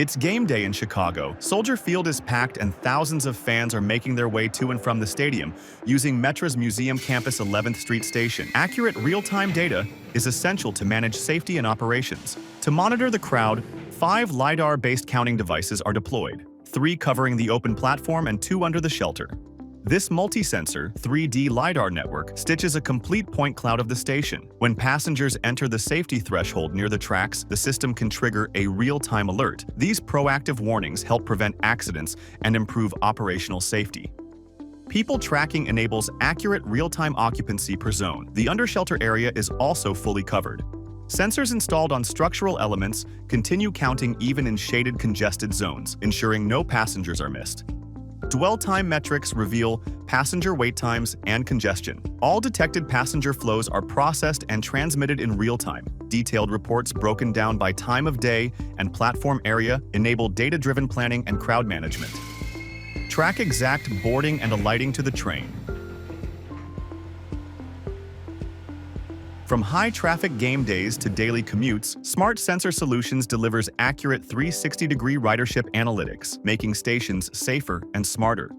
It's game day in Chicago. Soldier Field is packed and thousands of fans are making their way to and from the stadium using Metra's Museum Campus 11th Street Station. Accurate real-time data is essential to manage safety and operations. To monitor the crowd, 5 LiDAR-based counting devices are deployed, 3 covering the open platform and 2 under the shelter. This multi-sensor, 3D LiDAR network stitches a complete point cloud of the station. When passengers enter the safety threshold near the tracks, the system can trigger a real-time alert. These proactive warnings help prevent accidents and improve operational safety. People tracking enables accurate real-time occupancy per zone. The undershelter area is also fully covered. Sensors installed on structural elements continue counting even in shaded, congested zones, ensuring no passengers are missed. Dwell time metrics reveal passenger wait times and congestion. All detected passenger flows are processed and transmitted in real time. Detailed reports broken down by time of day and platform area enable data-driven planning and crowd management. Track exact boarding and alighting to the train. From high-traffic game days to daily commutes, Smart Sensor Solutions delivers accurate 360-degree ridership analytics, making stations safer and smarter.